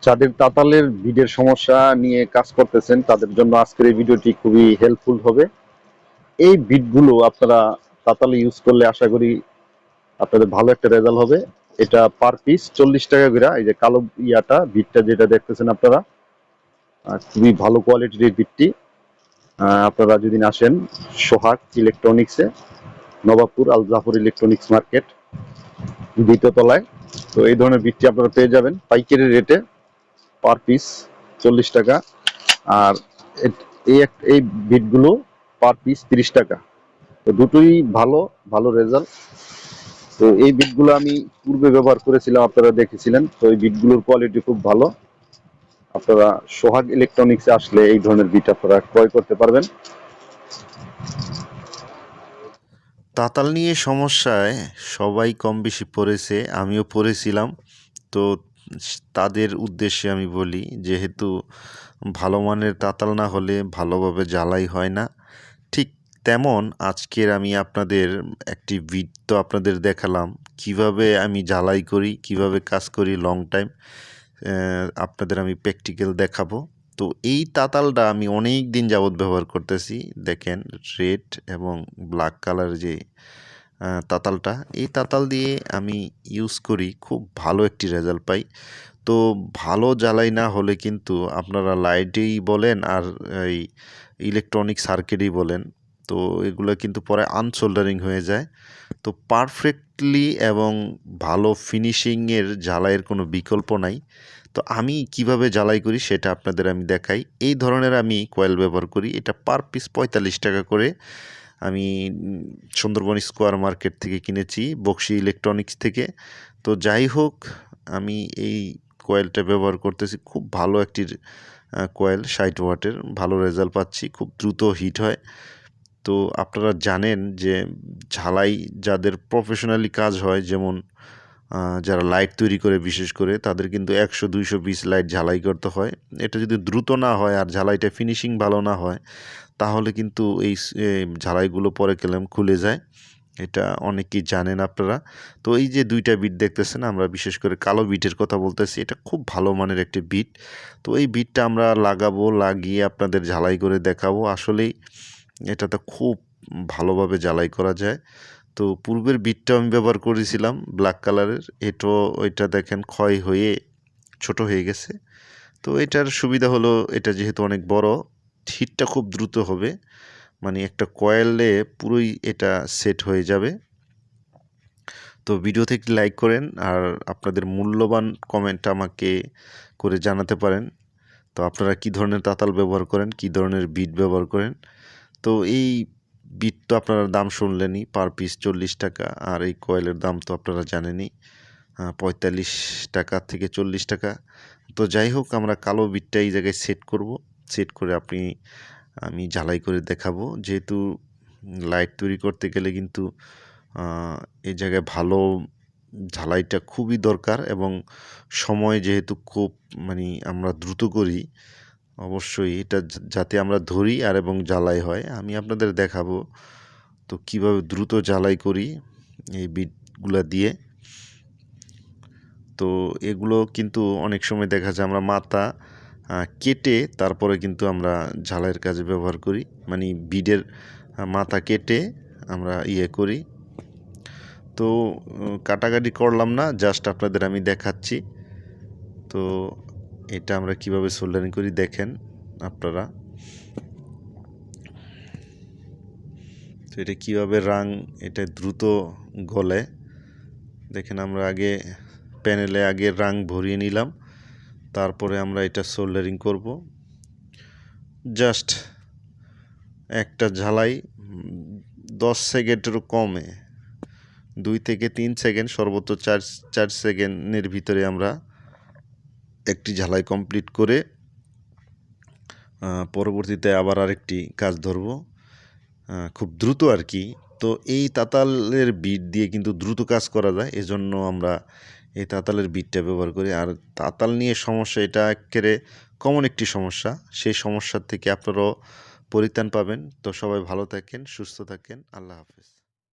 যাদের তাতালের বিডের সমস্যা নিয়ে কাজ করতেছেন তাদের জন্য আজকের এই ভিডিওটি খুবই হেল্পফুল হবে। এই বিটগুলো আপনারা তাতালে ইউজ করলে আশা করি আপনাদের ভালো একটা রেজাল্ট হবে। এটা পার পিস 40 টাকা করে। এই যে কালো বিটটা যেটা দেখতেছেন আপনারা, খুবই ভালো কোয়ালিটির এই বিটটি। আপনারা যদি আসেন সোহাগ ইলেকট্রনিক্সে, নবাবপুর আল জাফর ইলেকট্রনিক্স মার্কেট, দ্বিতীয় তলায়। তো এই ধরনের বিটটি আপনারা পেয়ে যাবেন পাইকারি রেটে, পার পিস 40 টাকা। আর এই বিটগুলো পার পিস 30 টাকা। তো দুটোই ভালো ভালো রেজাল্ট। তো এই বিটগুলো আমি পূর্বে ব্যবহার করেছিলাম, আপনারা দেখেছিলেন। তো এই বিটগুলোর কোয়ালিটি খুব ভালো। আপনারা সোহাগ ইলেকট্রনিক্সে আসলে এই ধরনের বিট আপনারা ক্রয় করতে পারবেন। তাতাল নিয়ে সমস্যায় সবাই কম বেশি পড়েছে, আমিও পড়েছিলাম। তো তাদের উদ্দেশ্যে আমি বলি, যেহেতু ভালো মানের তাতাল না হলে ভালোভাবে জ্বালাই হয় না, ঠিক তেমন আজকের আমি আপনাদের একটি বিট তো আপনাদের দেখালাম কিভাবে আমি জ্বালাই করি, কিভাবে কাজ করি লং টাইম, আপনাদের আমি প্র্যাকটিক্যাল দেখাবো। তো এই তাতালটা আমি অনেক দিন যাবৎ ব্যবহার করতেছি। দেখেন রেড এবং ব্ল্যাক কালার যে তাতালটা, এই তাতাল দিয়ে আমি ইউজ করি, খুব ভালো একটি রেজাল্ট পাই। তো ভালো জ্বালাই না হলে কিন্তু আপনারা লাইটেই বলেন আর এই ইলেকট্রনিক সার্কিটেই বলেন, তো এগুলো কিন্তু পরে আনসোল্ডারিং হয়ে যায়। তো পারফেক্টলি এবং ভালো ফিনিশিংয়ের জ্বালাইয়ের কোনো বিকল্প নাই। তো আমি কিভাবে জ্বালাই করি সেটা আপনাদের আমি দেখাই। এই ধরনের আমি কয়েল ব্যবহার করি, এটা পার পিস 45 টাকা করে। আমি সুন্দরবন স্কোয়ার মার্কেট থেকে কিনেছি, বক্সি ইলেকট্রনিক্স থেকে। তো যাই হোক, আমি এই কয়েলটা ব্যবহার করতেছি, খুব ভালো একটি কয়েল, 60 ওয়াটের, ভালো রেজাল্ট পাচ্ছি, খুব দ্রুত হিট হয়। তো আপনারা জানেন যে ঝালাই যাদের প্রফেশনালি কাজ হয়, যেমন যারা লাইট তৈরি করে, বিশেষ করে তাদের কিন্তু 100-200 পিস লাইট ঝালাই করতে হয়। এটা যদি দ্রুত না হয় আর ঝালাইটা ফিনিশিং ভালো না হয়, তাহলে কিন্তু এই ঝালাইগুলো পরে কেলেম খুলে যায়। এটা অনেকেই জানেন আপনারা। তো এই যে দুইটা বিট দেখতেছেন, আমরা বিশেষ করে কালো বিটের কথা বলতেছি, এটা খুব ভালো মানের একটি বিট। তো এই বিটটা আমরা লাগাবো, লাগিয়ে আপনাদের ঝালাই করে দেখাবো। আসলেই এটাতে খুব ভালোভাবে ঝালাই করা যায়। তো পূর্বের বিটটা আমি ব্যবহার করেছিলাম ব্ল্যাক কালারের, ওইটা দেখেন ক্ষয় হয়ে ছোট হয়ে গেছে। তো এটার সুবিধা হলো, এটা যেহেতু অনেক বড়, হিটটা খুব দ্রুত হবে, মানে একটা কয়েলে পুরোই এটা সেট হয়ে যাবে। তো ভিডিওতে একটি লাইক করেন আর আপনাদের মূল্যবান কমেন্ট আমাকে করে জানাতে পারেন। তো আপনারা কী ধরনের তাতাল ব্যবহার করেন, কী ধরনের বিট ব্যবহার করেন। তো এই বিট তো আপনারা দাম শুনলেনই, পার পিস 40 টাকা। আর এই কয়েলের দাম তো আপনারা জানেনই, 45 টাকা থেকে 40 টাকা। তো যাই হোক, আমরা কালো বিটটা এই জায়গায় সেট করব। সেট করে আমি ঝালাই করে দেখাবো। যেহেতু লাইট তৈরি করতে গেলে কিন্তু এই জায়গায় ভালো ঝালাইটা খুবই দরকার, এবং সময় যেহেতু খুব আমরা দ্রুত করি, অবশ্যই এটা যাতে আমরা ধরি আর এবং জ্বালাই হয়, আমি আপনাদের দেখাবো তো কিভাবে দ্রুত জ্বালাই করি এই বিটগুলা দিয়ে। তো এগুলো কিন্তু অনেক সময় দেখা যায় আমরা মাথা কেটে তারপরে কিন্তু আমরা ঝালাইয়ের কাজে ব্যবহার করি, বিডের মাথা কেটে আমরা করি। তো কাটাকাটি করলাম না, জাস্ট আপনাদের আমি দেখাচ্ছি। তো এটা আমরা কিভাবে সোল্ডারিং করি দেখেন আপনারা। তো এটা কীভাবে এটা দ্রুত গলে দেখেন। আমরা আগে প্যানেলে রাং ভরিয়ে নিলাম, তারপরে আমরা এটা সোল্ডারিং করব। জাস্ট একটা ঝালাই 10 সেকেন্ডেরও কমে, 2 থেকে 3 সেকেন্ড, সর্বোচ্চ 4 সেকেন্ডের ভিতরে আমরা একটি ঝালাই কমপ্লিট করে পরবর্তীতে আবার আরেকটি কাজ ধরব, খুব দ্রুত আর কি। তো এই তাতালের বিট দিয়ে কিন্তু দ্রুত কাজ করা যায়, এজন্য আমরা এই তাতালের বিটটা ব্যবহার করি। আর তাতাল নিয়ে সমস্যা, এটা একেবারে কমন একটি সমস্যা, সেই সমস্যার থেকে আপনারাও পরিত্রাণ পাবেন। তো সবাই ভালো থাকেন, সুস্থ থাকেন, আল্লাহ হাফেজ।